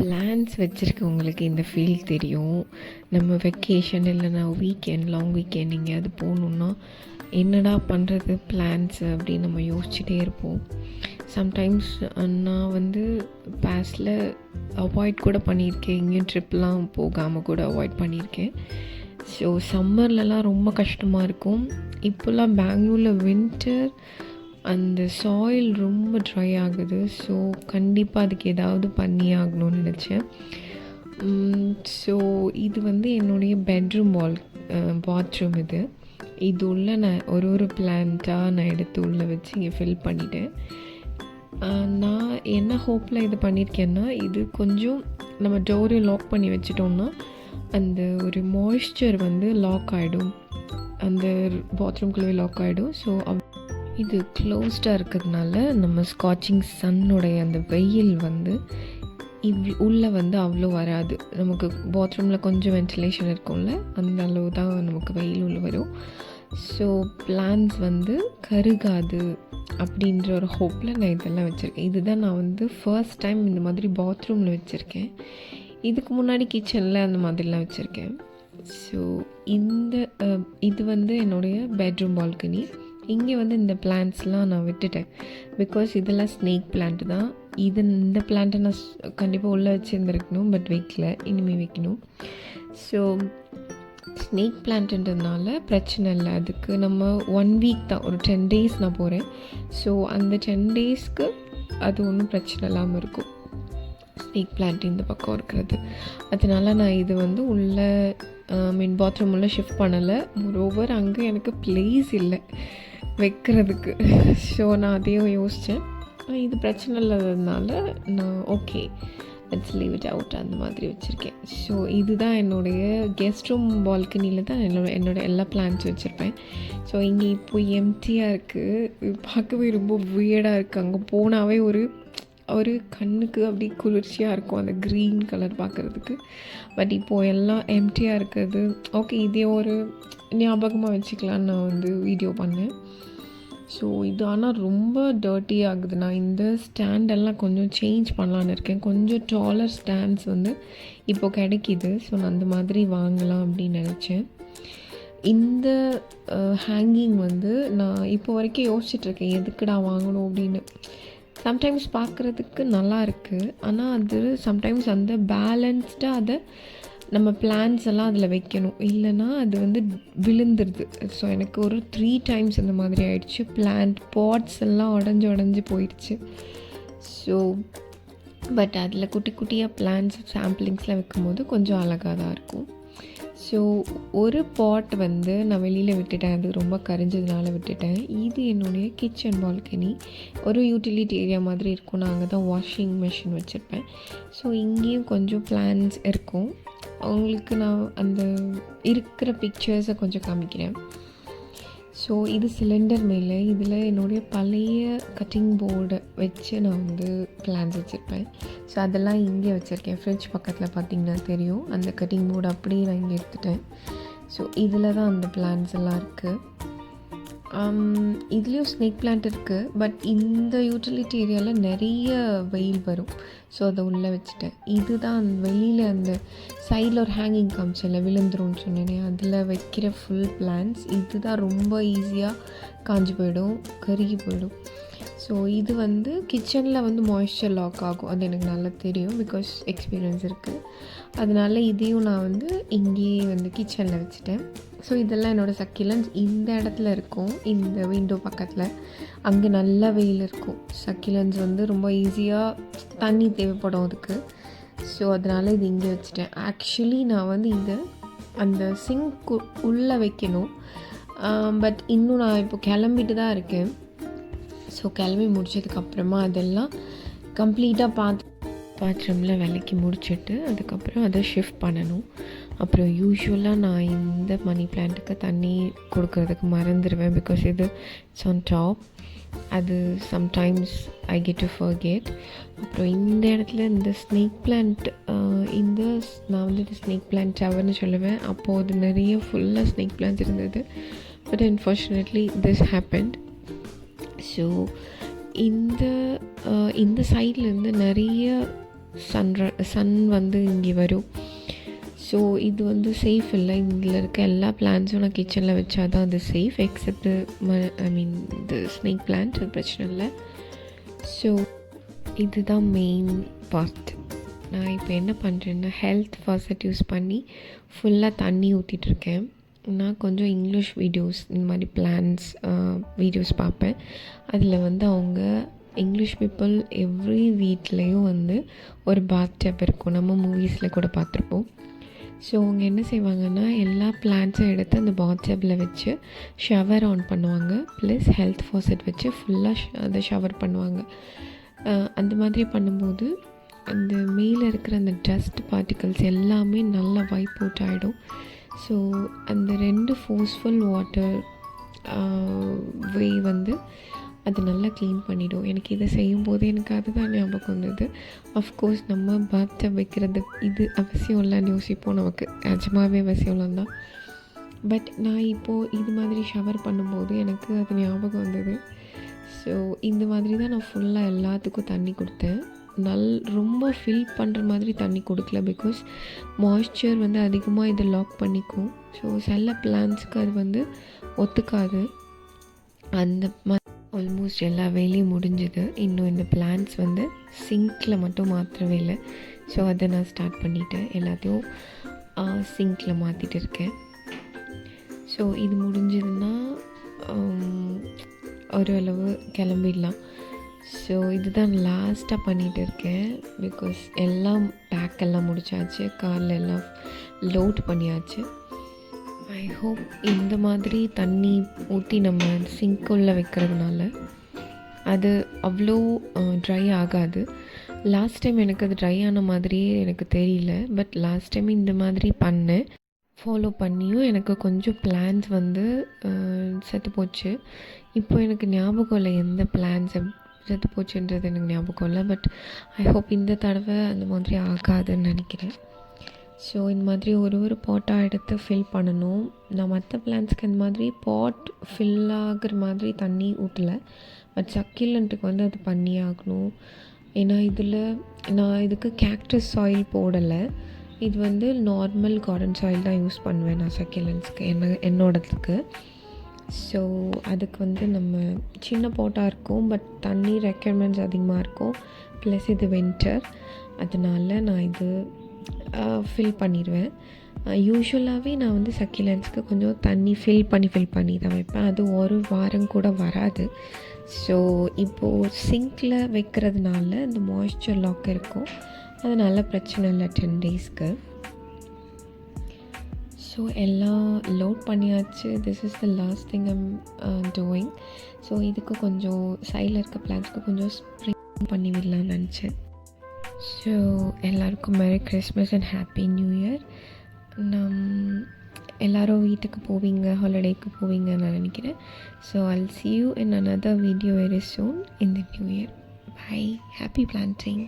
Plans வச்சுருக்கவங்களுக்கு இந்த feel தெரியும். நம்ம வெக்கேஷன் இல்லைனா லாங் வீக்கெண்ட் எங்கேயாவது போகணுன்னா என்னடா பண்ணுறது பிளான்ஸு அப்படின்னு நம்ம யோசிச்சுட்டே இருப்போம். சம்டைம்ஸ் நான் பாஸ்டில் அவாய்ட் கூட பண்ணியிருக்கேன். எங்கேயும் ட்ரிப்லாம் போகாமல் கூட அவாய்ட் பண்ணியிருக்கேன். ஸோ சம்மர்லலாம் ரொம்ப கஷ்டமாக இருக்கும். இப்போல்லாம் பெங்களூரில் வின்டர் அந்த சாயில் ரொம்ப ட்ரை ஆகுது. ஸோ கண்டிப்பாக அதுக்கு ஏதாவது பண்ணி ஆகணும்னு நினச்சேன். ஸோ இது என்னுடைய பெட்ரூம் பாத்ரூம். இது உள்ள நான் ஒரு பிளான்ட்டாக நான் எடுத்து உள்ளே வச்சு இங்கே ஃபில் பண்ணிட்டேன். நான் என்ன ஹோப்பில் இது பண்ணியிருக்கேன்னா, இது கொஞ்சம் நம்ம டோரை லாக் பண்ணி வச்சிட்டோம்னா அந்த ஒரு மாய்ஸ்சர் லாக் ஆகிடும், அந்த பாத்ரூம்குள்ளே லாக் ஆகிடும். ஸோ இது க்ளோஸ்டாக இருக்கிறதுனால நம்ம ஸ்காட்சிங் சன்னுடைய அந்த வெயில் உள்ளே அவ்வளோ வராது. நமக்கு பாத்ரூமில் கொஞ்சம் வென்டிலேஷன் இருக்கும்ல, அந்த அளவு தான் நமக்கு வெயில் உள்ள வரும். ஸோ பிளான்ஸ் கருகாது அப்படின்ற ஒரு ஹோப்பில் நான் இதெல்லாம் வச்சுருக்கேன். இதுதான் நான் ஃபர்ஸ்ட் டைம் இந்த மாதிரி பாத்ரூமில் வச்சுருக்கேன். இதுக்கு முன்னாடி கிச்சனில் அந்த மாதிரிலாம் வச்சுருக்கேன். ஸோ இது என்னுடைய பெட்ரூம் பால்கனி. இங்கே இந்த பிளான்ட்ஸ்லாம் நான் விட்டுட்டேன். பிகாஸ் இதெல்லாம் ஸ்னேக் பிளான்ட் தான். இந்த பிளான்ட்டை நான் கண்டிப்பாக உள்ளே வச்சுருந்துருக்கணும், பட் வைக்கல, இனிமேல் வைக்கணும். ஸோ ஸ்னேக் பிளான்ட்டுன்றதுனால பிரச்சனை இல்லை. அதுக்கு நம்ம 1 வீக் தான், ஒரு 10 days நான் போகிறேன். ஸோ அந்த 10 daysக்கு அது ஒன்றும் பிரச்சனை இல்லாமல் இருக்கும், ஸ்னேக் பிளான்ட் இந்த பக்கம் இருக்கிறது. அதனால நான் இது உள்ளே பாத்ரூம் உள்ளே ஷிஃப்ட் பண்ணலை. மோரோவர் அங்கே எனக்கு பிளேஸ் இல்லை வைக்கிறதுக்கு. ஸோ நான் அதையும் யோசித்தேன். இது பிரச்சனை இல்லாததுனால நான் okay let's leave it out அந்த மாதிரி வச்சுருக்கேன். ஸோ இதுதான் என்னுடைய கெஸ்ட் ரூம் பால்கனியில் தான் என்னோட எல்லா பிளான்ஸ் வச்சுருப்பேன். ஸோ இங்கே இப்போ எம்டியாக இருக்குது. பார்க்கவே ரொம்ப வியர்டாக இருக்குது. அங்கே போனாவே ஒரு கண்ணுக்கு அப்படி குளிர்ச்சியாக இருக்கும் அந்த க்ரீன் கலர் பார்க்குறதுக்கு. பட் இப்போது எல்லாம் எம்டியாக இருக்கிறது. ஓகே, இதே ஒரு ஞாபகமாக வச்சுக்கலான்னு நான் வீடியோ பண்ணேன். ஸோ இது ஆனால் ரொம்ப டர்ட்டி ஆகுது. நான் இந்த ஸ்டாண்டெல்லாம் கொஞ்சம் சேஞ்ச் பண்ணலான்னு இருக்கேன். கொஞ்சம் டாலர் ஸ்டாண்ட்ஸ் இப்போது கிடைக்கிது. ஸோ நான் அந்த மாதிரி வாங்கலாம் அப்படின்னு நினச்சேன். இந்த ஹேங்கிங் நான் இப்போ வரைக்கும் யோசிச்சுட்ருக்கேன் எதுக்குடா வாங்கணும் அப்படின்னு. சம்டைம்ஸ் பார்க்குறதுக்கு நல்லா இருக்குது, ஆனால் அது சம்டைம்ஸ் அந்த பேலன்ஸ்டாக அதை நம்ம பிளான்ஸ் எல்லாம் அதில் வைக்கணும், இல்லைன்னா அது விழுந்துருது. ஸோ எனக்கு ஒரு 3 times அந்த மாதிரி ஆயிடுச்சு. பிளான்ட் பாட்ஸ் எல்லாம் உடஞ்சி போயிடுச்சு. ஸோ பட் அதில் குட்டி குட்டியாக பிளான்ஸ் சாம்பிளிங்ஸ்லாம் வைக்கும்போது கொஞ்சம் அழகாக தான் இருக்கும். ஸோ ஒரு பாட் நான் வெளியில் விட்டுட்டேன், அது ரொம்ப கரிஞ்சதுனால விட்டுட்டேன். இது என்னுடைய கிச்சன் பால்கனி. ஒரு யூட்டிலிட்டி ஏரியா மாதிரி இருக்கும். நான் அங்கே தான் வாஷிங் மிஷின் வச்சுருப்பேன். ஸோ இங்கேயும் கொஞ்சம் பிளான்ஸ் இருக்கும். அவங்களுக்கு நான் அந்த இருக்கிற பிக்சர்ஸை கொஞ்சம் காமிக்கிறேன். ஸோ இது சிலிண்டர் மேலே, இதில் என்னுடைய பழைய கட்டிங் போர்டை வச்சு நான் பிளான்ஸ் வச்சுருப்பேன். ஸோ அதெல்லாம் இங்கே வச்சுருக்கேன். ஃப்ரிட்ஜ் பக்கத்தில் பார்த்திங்கன்னா தெரியும், அந்த கட்டிங் போர்டு அப்படியே நான் இங்கே எடுத்துட்டேன். ஸோ இதில் தான் அந்த பிளான்ஸ் எல்லாம் இருக்குது. இதுலேயும் ஸ்னேக் பிளான்ட் இருக்குது. பட் இந்த யூட்டிலிட்டி ஏரியாவில் நிறைய வெயில் வரும். ஸோ அதை உள்ளே வச்சுட்டேன். இதுதான் வெளியில் அந்த சைடில் ஒரு ஹேங்கிங் காமிச்சல விழுந்துரும்னு சொன்னேனே, அதில் வைக்கிற ஃபுல் பிளான்ஸ். இது தான் ரொம்ப ஈஸியாக காஞ்சி போயிடும், கருகி போயிடும். ஸோ இது கிச்சனில் மாய்ஸ்சர் லாக் ஆகும். அது எனக்கு நல்லா தெரியும், பிகாஸ் எக்ஸ்பீரியன்ஸ் இருக்குது. அதனால் இதையும் நான் இங்கேயே கிச்சனில் வச்சுட்டேன். ஸோ இதெல்லாம் என்னோடய சக்கிலன்ஸ் இந்த இடத்துல இருக்கும், இந்த விண்டோ பக்கத்தில். அங்கே நல்ல வெயில் இருக்கும். சக்கிலன்ஸ் ரொம்ப ஈஸியாக தண்ணி தேவைப்படும் அதுக்கு. ஸோ அதனால் இது இங்கே வச்சுட்டேன். ஆக்சுவலி நான் இதை அந்த சிங்க் உள்ளே வைக்கணும். பட் இன்னும் நான் இப்போ கிளம்பிட்டு தான் இருக்கேன். ஸோ கிளம்பி முடிச்சதுக்கப்புறமா அதெல்லாம் கம்ப்ளீட்டாக பாத்ரூமில் விலைக்கு முடிச்சுட்டு அதுக்கப்புறம் அதை ஷிஃப்ட் பண்ணணும். அப்புறம் யூஸ்வலாக நான் இந்த மணி பிளான்ட்டுக்கு தண்ணி கொடுக்கறதுக்கு மறந்துடுவேன், பிகாஸ் இட்ஸ் ஆன் டாப். அது sometimes I get to forget. அப்புறம் இந்த இடத்துல இந்த ஸ்னேக் பிளான்ட், நான் இது ஸ்னேக் பிளான்ட் டவர்னு சொல்லுவேன். அப்போது அது நிறைய ஃபுல்லாக ஸ்னேக் பிளான்ட்ஸ் இருந்தது. But unfortunately this happened. So இந்த சைட்லேருந்து நிறைய சன் வந்து இங்கே வரும். ஸோ இது வந்து சேஃப் இல்லை. இதில் இருக்க எல்லா பிளான்ட்ஸும் நான் கிச்சனில் வச்சா தான் அது சேஃப், எக்ஸப்ட் இந்த ஸ்னேக் பிளான்ட் பிரச்சனை இல்லை. ஸோ இதுதான் மெயின் பார்ட். நான் இப்போ என்ன பண்ணுறேன்னா ஹெல்த் ஃபாசட் யூஸ் பண்ணி ஃபுல்லாக தண்ணி ஊற்றிட்டுருக்கேன். நான் கொஞ்சம் இங்கிலீஷ் வீடியோஸ் இந்த மாதிரி பிளான்ஸ் வீடியோஸ் பார்ப்பேன். அதில் வந்து அவங்க இங்கிலீஷ் பீப்புள் எவ்ரி வீட்லேயும் வந்து ஒரு பாத் டப் இருக்கும், நம்ம மூவிஸில் கூட பார்த்துருப்போம். ஸோ அவங்க என்ன செய்வாங்கன்னா எல்லா பிளான்ட்ஸும் எடுத்து அந்த பாத் டப்பில் வச்சு ஷவர் ஆன் பண்ணுவாங்க, ப்ளஸ் ஹெல்த் ஃபாசட் வச்சு ஃபுல்லாக அதை ஷவர் பண்ணுவாங்க. அந்த மாதிரி பண்ணும்போது அந்த மேலே இருக்கிற அந்த டஸ்ட் பார்ட்டிகல்ஸ் எல்லாமே நல்லா வைப் அவுட் ஆகிடும். ஸோ அந்த 2 ஃபோர்ஸ்ஃபுல் வாட்டர் வே வந்து அது நல்லா க்ளீன் பண்ணிவிடும். எனக்கு இதை செய்யும்போது எனக்கு அதுதான் ஞாபகம் வந்தது. அஃப்கோர்ஸ் நம்ம பாத் டப் வைக்கிறது இது அவசியம் இல்லைன்னு யோசிப்போம், நமக்கு நிஜமாகவே அவசியம் இல்லைன்னு தான். பட் நான் இப்போது இது மாதிரி ஷவர் பண்ணும்போது எனக்கு அது ஞாபகம் வந்தது. ஸோ இந்த மாதிரி தான் நான் ஃபுல்லாக எல்லாத்துக்கும் தண்ணி கொடுத்தேன். ரொம்ப ஃபில் பண்ணுற மாதிரி தண்ணி கொடுக்கல, பிகாஸ் மாய்ஸ்சர் வந்து அதிகமாக இதை லாக் பண்ணிக்கும். ஸோ சில பிளான்ட்ஸுக்கு அது வந்து ஒத்துக்காது. அந்த ஆல்மோஸ்ட் எல்லா வேலையும் முடிஞ்சது. இன்னும் இந்த பிளான்ட்ஸ் வந்து சிங்கில் மட்டும் மாற்றவே இல்லை. ஸோ அதை நான் ஸ்டார்ட் பண்ணிட்டேன், எல்லாத்தையும் சிங்கில் மாற்றிட்டு இருக்கேன். ஸோ இது முடிஞ்சதுன்னா ஓரளவு கிளம்பிடலாம். ஸோ இதுதான் லாஸ்ட்டாக பண்ணிகிட்டு இருக்கேன், பிகாஸ் எல்லாம் பேக்கெல்லாம் முடிச்சாச்சு, காரில் எல்லாம் லோட் பண்ணியாச்சு. ஐ ஹோப் இந்த மாதிரி தண்ணி ஊற்றி நம்ம சிங்க்குள்ளே வைக்கிறதுனால அது அவ்வளோ ட்ரை ஆகாது. லாஸ்ட் டைம் எனக்கு அது ட்ரை ஆன மாதிரியே எனக்கு தெரியல, பட் லாஸ்ட் டைம் இந்த மாதிரி பண்ணேன், ஃபாலோ பண்ணியும் எனக்கு கொஞ்சம் பிளான்ஸ் வந்து செத்து போச்சு. இப்போ எனக்கு ஞாபகம் இல்லை எந்த பிளான்ஸ் செத்து போச்சுன்றது எனக்கு ஞாபகம் இல்லை. பட் ஐ ஹோப் இந்த தடவை அந்த மாதிரி ஆகாதுன்னு நினைக்கிறேன். ஸோ இந்த மாதிரி ஒரு பாட்டாக எடுத்து ஃபில் பண்ணணும். நான் மற்ற பிளான்ஸ்க்கு இந்த மாதிரி பாட் ஃபில் ஆகிற மாதிரி தண்ணி ஊற்றலை, பட் சக்கிலண்ட்டுக்கு வந்து அது பண்ணி ஆகணும். ஏன்னா நான் இதுக்கு கேக்டஸ் சாயில் போடலை, இது வந்து நார்மல் கார்டன் சாயில் தான் யூஸ் பண்ணுவேன் நான் சக்கிலண்ட்ஸ்க்கு, என்னோடதுக்கு. ஸோ அதுக்கு வந்து நம்ம சின்ன பாட்டாக இருக்கும், பட் தண்ணி ரெக்யர்மெண்ட்ஸ் அதிகமாக இருக்கும், ப்ளஸ் இது வின்டர், அதனால் நான் இது ஃபில் பண்ணிடுவேன். யூஸ்வலாகவே நான் வந்து சக்கிலண்ட்ஸ்க்கு கொஞ்சம் தண்ணி ஃபில் பண்ணி தான் வைப்பேன், அது ஒரு வாரம் கூட வராது. ஸோ இப்போது சிங்கில் வைக்கிறதுனால இந்த மாய்ஸ்சர் லாக் இருக்கும், அதனால் பிரச்சனை இல்லை 10 டேஸ்க்கு. ஸோ எல்லாம் லோட் பண்ணியாச்சு. This is the last thing I'm doing. So இதுக்கு கொஞ்சம் சைடில் இருக்க பிளான்ஸ்க்கு கொஞ்சம் ஸ்ப்ரிங் பண்ணி விடலான்னு நினச்சேன். ஸோ எல்லாருக்கும் merry Christmas and happy new year. எல்லோரும் வீட்டுக்கு போவீங்க, ஹாலிடேக்கு போவீங்கன்னு நான் நினைக்கிறேன். So I'll see you in another video very soon in the new year. Bye. Happy planting.